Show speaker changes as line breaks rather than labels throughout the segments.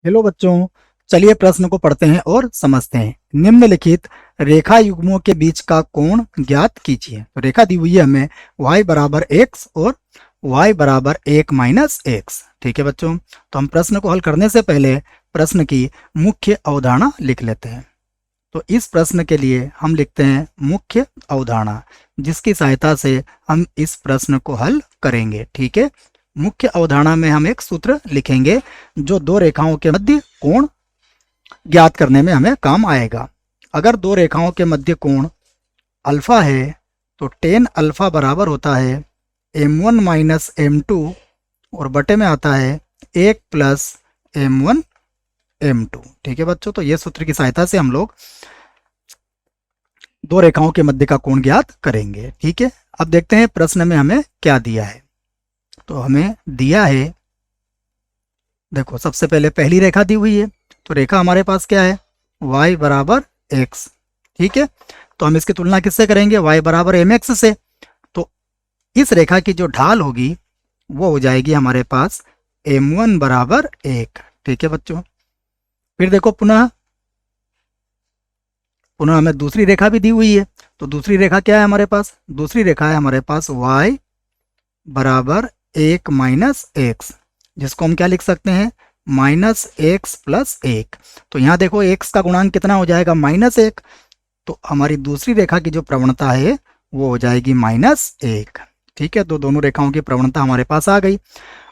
Hello बच्चों, चलिए प्रश्न को पढ़ते हैं और समझते हैं। निम्नलिखित रेखा युग्मों के बीच का कोण ज्ञात कीजिए। तो रेखा दी हुई है हमें y बराबर x और y बराबर 1 माइनस x। ठीक है बच्चों, तो हम प्रश्न को हल करने से पहले प्रश्न की मुख्य अवधारणा लिख लेते हैं। तो इस प्रश्न के लिए हम लिखते हैं मुख्य अवधारणा, जिसकी सहायता से हम इस प्रश्न को हल करेंगे। ठीक है, मुख्य अवधारणा में हम एक सूत्र लिखेंगे जो दो रेखाओं के मध्य कोण ज्ञात करने में हमें काम आएगा। अगर दो रेखाओं के मध्य कोण अल्फा है तो टेन अल्फा बराबर होता है m1 माइनस m2 और बटे में आता है 1 प्लस m1 m2। ठीक है बच्चों, तो ये सूत्र की सहायता से हम लोग दो रेखाओं के मध्य का कोण ज्ञात करेंगे। ठीक है, अब देखते हैं प्रश्न में हमें क्या दिया है। तो हमें दिया है, देखो सबसे पहले पहली रेखा दी हुई है, तो रेखा हमारे पास क्या है y बराबर x। ठीक है, तो हम इसकी तुलना किससे करेंगे, y बराबर mx से। तो इस रेखा की जो ढाल होगी वो हो जाएगी हमारे पास m1 बराबर 1। ठीक है बच्चों, फिर देखो पुनः हमें दूसरी रेखा भी दी हुई है। तो दूसरी रेखा क्या है हमारे पास, दूसरी रेखा है हमारे पास y बराबर 1 माइनस एक्स, जिसको हम क्या लिख सकते हैं माइनस एक्स प्लस 1। तो यहाँ देखो x का गुणांक कितना हो जाएगा -1। तो हमारी दूसरी रेखा की जो प्रवणता है वो हो जाएगी -1। ठीक है, तो दोनों रेखाओं की प्रवणता हमारे पास आ गई।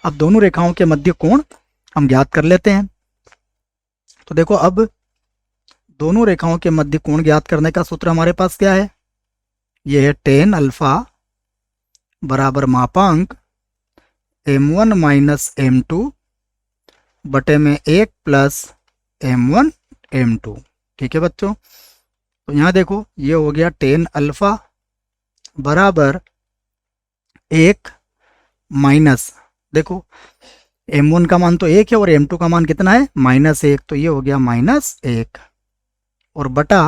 अब दोनों रेखाओं के मध्य कोण हम ज्ञात कर लेते हैं। तो देखो अब दोनों रेखाओं के मध्य कोण ज्ञात करने का सूत्र हमारे पास क्या है, ये है टेन अल्फा बराबर मापांक m1 माइनस m2 बटे में 1 प्लस m1 m2। ठीक है बच्चों, तो यहाँ देखो ये हो गया टेन अल्फा बराबर 1 माइनस, देखो m1 का मान तो 1 है और m2 का मान कितना है -1, तो ये हो गया -1 और बटा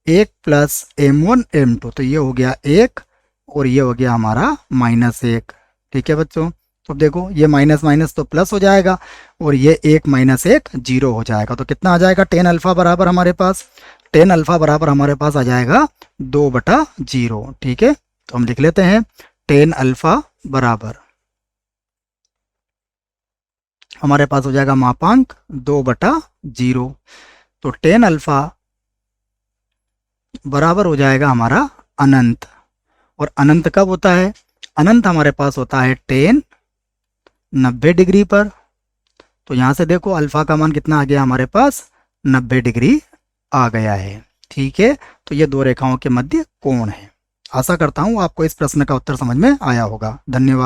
1 प्लस m1 m2, तो ये हो गया 1 और ये हो गया हमारा -1। ठीक है बच्चों, तो देखो ये माइनस माइनस तो प्लस हो जाएगा और ये 1 माइनस 1 0 हो जाएगा। तो कितना आ जाएगा टेन अल्फा बराबर हमारे पास, टेन अल्फा बराबर हमारे पास आ जाएगा 2/0। ठीक है, तो हम लिख लेते हैं टेन अल्फा बराबर हमारे पास हो जाएगा मापांक 2/0। तो टेन अल्फा बराबर हो जाएगा हमारा अनंत, और अनंत कब होता है, अनंत हमारे पास होता है टेन 90 डिग्री पर। तो यहाँ से देखो अल्फा का मान कितना आ गया हमारे पास 90 डिग्री आ गया है। ठीक है, तो ये दो रेखाओं के मध्य कोण है। आशा करता हूँ आपको इस प्रश्न का उत्तर समझ में आया होगा। धन्यवाद।